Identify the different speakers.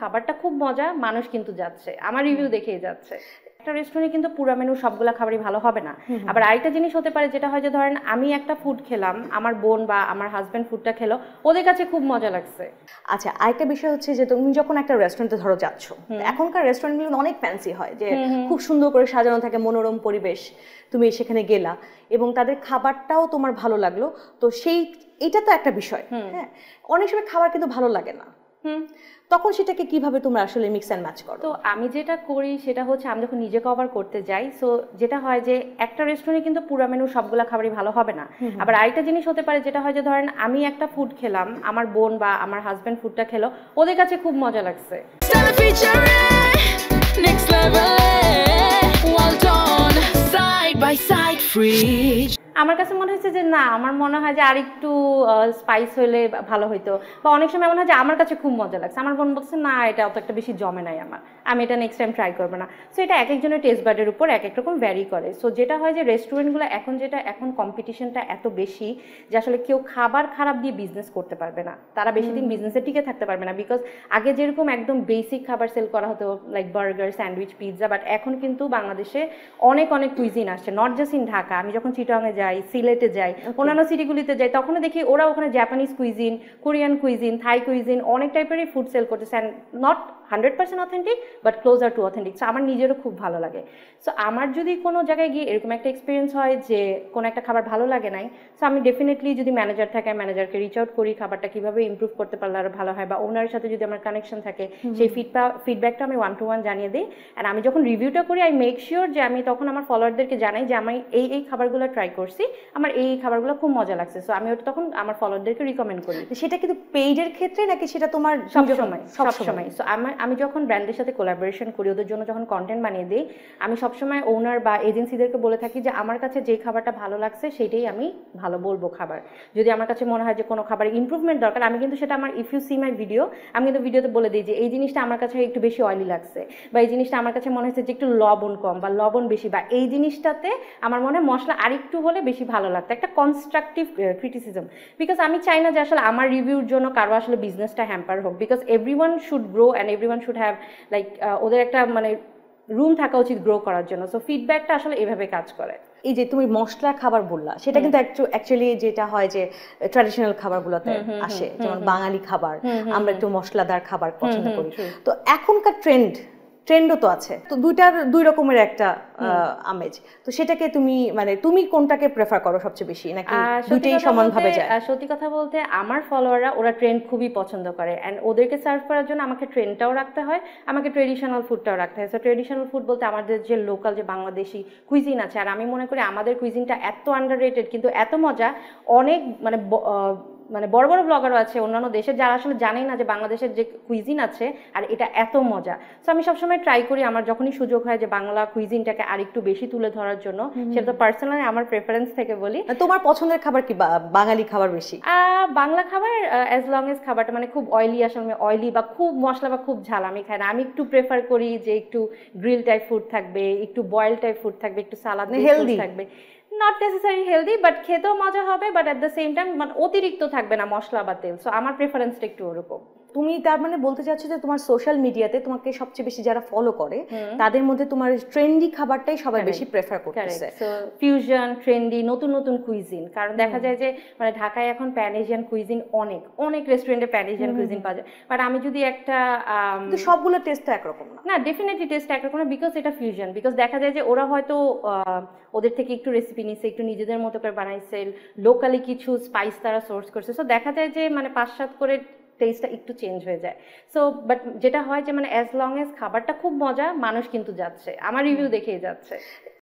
Speaker 1: খাবারটা খুব মজা, মানুষ কিন্তু যাচ্ছে, আমার রিভিউ দেখেই যাচ্ছে। একটা রেস্টুরেন্টে কিন্তু পুরো মেনু সবগুলা খাবারই ভালো হবে না। আবার আরেকটা জিনিস হতে পারে যেটা হয় যে ধরেন আমি একটা ফুড খেলাম, আমার বোন বা আমার হাজবেন্ড ফুডটা খেলো, ওদের কাছে খুব মজা লাগছে।
Speaker 2: আচ্ছা, আরেকটা বিষয় হচ্ছে যে তুমি যখন একটা রেস্টুরেন্টে ধরো যাচ্ছ, এখনকার রেস্টুরেন্টগুলো অনেক ফ্যান্সি হয়, যে খুব সুন্দর করে সাজানো থাকে, মনোরম পরিবেশ, তুমি সেখানে গেলা এবং তাদের খাবারটাও তোমার ভালো লাগলো। তো এটা তো একটা বিষয়। হ্যাঁ, অনেক সময় খাবার কিন্তু ভালো লাগে না, তখন সেটাকে কিভাবে তোমরা আসলে মিক্স অ্যান্ড ম্যাচ করো?
Speaker 1: তো আমি যেটা করি সেটা হচ্ছে আমি যখন নিজে কভার করতে যাই, সো যেটা হয় যে একটা রেস্টুরেন্টে কিন্তু পুরো মেনু সবগুলা খাবারই ভালো হবে না। আবার আরেকটা জিনিস হতে পারে যেটা হয় যে ধরেন আমি একটা ফুড খেলাম, আমার বোন বা আমার হাজবেন্ড ফুডটা খেলো, ওদের কাছে খুব মজা লাগছে। আমার কাছে মনে হচ্ছে যে না, আমার মনে হয় যে আরেকটু স্পাইস হলে ভালো হইতো, বা অনেক সময় মনে হয় যে আমার কাছে খুব মজা লাগছে, আমার বোন বলছে না এটা অত একটা বেশি জমে নাই, আমি এটা নেক্সট টাইম ট্রাই করবো না। সো এটা এক একজনের টেস্ট বাডের উপর এক এক রকম ভ্যারি করে। সো যেটা হয় যে রেস্টুরেন্টগুলো এখন কম্পিটিশনটা এত বেশি যে আসলে কেউ খাবার খারাপ দিয়ে বিজনেস করতে পারবে না, তারা বেশি দিন বিজনেসে টিকে থাকতে পারবে না। বিকজ আগে যেরকম একদম বেসিক খাবার সেল করা হতো like burger, sandwich, pizza, but এখন কিন্তু বাংলাদেশে অনেক অনেক কুইজিন আসছে, নট জাস্ট ইন ঢাকা। আমি যখন চিটাগাংয়ে যাই, সিলেটে যাই, অন্যান্য সিটিগুলিতে যাই, তখন দেখি ওরা ওখানে জাপানিজ কুইজিন, কোরিয়ান কুইজিন, থাই কুইজিন, অনেক টাইপেরই ফুড সেল করতেছে, and not 100% authentic but closer to authentic. So আমার নিজেরও খুব ভালো লাগে। সো আমার যদি কোনো জায়গায় গিয়ে এরকম একটা এক্সপিরিয়েন্স হয় যে কোনো একটা খাবার ভালো লাগে নাই, সো আমি ডেফিনেটলি যদি ম্যানেজার থাকে, ম্যানেজারকে রিচ আউট করি খাবারটা কীভাবে ইমপ্রুভ করতে পারলে আরও ভালো হয়, বা ওনারের সাথে যদি আমার কানেকশন থাকে, সেই ফিডব্যাকটা আমি 1 to 1 জানিয়ে দিই। অ্যান্ড আমি যখন রিভিউটা করি আই মেক শিওর যে আমি তখন আমার ফলোয়ারদেরকে জানাই যে আমি এই খাবারগুলো ট্রাই করছি, আমার এই খাবারগুলো খুব মজা লাগছে। সো আমি ওটা তখন আমার ফলোয়ারদেরকে রিকমেন্ড করি।
Speaker 2: সেটা কিন্তু পেইডের ক্ষেত্রে নাকি সেটা তোমার
Speaker 1: সবসময়? সো আমি যখন ব্র্যান্ডের সাথে কোলাবোরেশন করি, ওদের জন্য যখন কন্টেন্ট বানিয়ে দিই, আমি সবসময় ওনার বা এজেন্সিদেরকে বলে থাকি যে আমার কাছে যে খাবারটা ভালো লাগছে সেটাই আমি ভালো বলবো খাবার। যদি আমার কাছে মনে হয় যে কোনো খাবারের ইমপ্রুভমেন্ট দরকার, আমি কিন্তু সেটা আমার if you see my video, আমি কিন্তু ভিডিওতে বলে দিই যে এই জিনিসটা আমার কাছে একটু বেশি অয়েলি লাগছে, বা এই জিনিসটা আমার কাছে মনে হচ্ছে যে একটু লবণ কম বা লবণ বেশি, বা এই জিনিসটাতে আমার মনে হয় মশলা আরেকটু হলে বেশি ভালো লাগতো। একটা কনস্ট্রাকটিভ ক্রিটিসিজম, বিকজ আমি চাই না যে আসলে আমার রিভিউর জন্য কারো আসলে বিজনেসটা হ্যাম্পার হোক, because everyone should grow and everyone should have like ওদের একটা মানে রুম থাকা উচিত গ্রো করার জন্য। সো ফিডব্যাকটা আসলে এভাবে কাজ করে।
Speaker 2: এই যে তুমি মশলা খাবার বললা, সেটা কিন্তু অ্যাকচুয়ালি যেটা হয় যে ট্র্যাডিশনাল খাবারগুলোতে আসে, যেমন বাঙালি খাবার, আমরা একটু মশলাদার খাবার পছন্দ করি। তো এখনকার ট্রেন্ডও তো আছে, তো দুইটার দুই রকমের একটা আমেজ। তো সেটাকে তুমি কোনটাকে প্রেফার করো সবচেয়ে বেশি, নাকি দুইটাই সমানভাবে যায়?
Speaker 1: সত্যি কথা বলতে আমার ফলোয়াররা ওরা ট্রেন্ড খুবই পছন্দ করে, অ্যান্ড ওদেরকে সার্ভ করার জন্য আমাকে ট্রেন্ডটাও রাখতে হয়, আমাকে ট্রেডিশনাল ফুডটাও রাখতে হয়। সো ট্রেডিশনাল ফুড বলতে আমাদের যে লোকাল যে বাংলাদেশি কুইজিন আছে, আর আমি মনে করি আমাদের কুইজিনটা এত আন্ডাররেটেড কিন্তু এত মজা, অনেক বড় বড় ব্লগারও আছে অন্যান্য দেশের যারা আসলে জানেই না যে বাংলাদেশের যে কুইজিন আছে আর এটা এত মজা। সো আমি সবসময় ট্রাই করি আমার যখনই সুযোগ হয় যে বাংলা কুইজিনটাকে আরেকটু বেশি তুলে ধরার জন্য। সেটা তো পার্সোনালি আমার প্রেফারেন্স থেকে বলি।
Speaker 2: তোমার পছন্দের খাবার কি, বাঙালি খাবার বেশি?
Speaker 1: বাংলা খাবার অ্যাজ লং এজ খাবারটা মানে খুব অয়েলি, আসলে অয়েলি বা খুব মশলা বা খুব ঝাল আমি খাই না। আমি একটু প্রেফার করি যে একটু গ্রিল টাইপ ফুড থাকবে, একটু বয়েল টাইপ ফুড থাকবে, একটু সালাদ থাকবে। নট নেসেসারি হেলদি, বাট খেতেও মজা হবে, but at the same time মানে অতিরিক্ত থাকবে না মশলা বা তেল। সো আমার প্রেফারেন্সটা একটু ওরকম।
Speaker 2: তুমি তার মানে বলতে চাচ্ছ যে তোমার সোশ্যাল মিডিয়াতে তোমাকে সবচেয়ে বেশি যারা ফলো করে তাদের মধ্যে তোমার ট্রেন্ডি খাবারটাই সবাই বেশি প্রেফার করতেছে।
Speaker 1: সো ফিউশন, ট্রেন্ডি, নতুন নতুন কুইজিন। কারণ দেখা যায় যে মানে ঢাকায় এখন প্যান এশিয়ান কুইজিন অনেক রেস্টুরেন্টে প্যান এশিয়ান কুইজিন পাওয়া যায়, বাট আমি যদি একটা
Speaker 2: সবগুলো টেস্ট তো একরকম না।
Speaker 1: ডেফিনেটলি টেস্ট একরকম না, বিকজ এটা ফিউশন। বিকজ দেখা যায় যে ওরা হয়তো ওদের থেকে একটু রেসিপি নিচ্ছে, একটু নিজেদের মতো করে বানাইছে, লোকালি কিছু স্পাইস তারা সোর্স করছে। সো দেখা যায় যে মানে 5-7 করে টেস্টটা একটু চেঞ্জ হয়ে যায়। সো বাট যেটা হয় যে মানে অ্যাজ লং এজ খাবারটা খুব মজা, মানুষ কিন্তু যাচ্ছে, আমার রিভিউ দেখেই যাচ্ছে।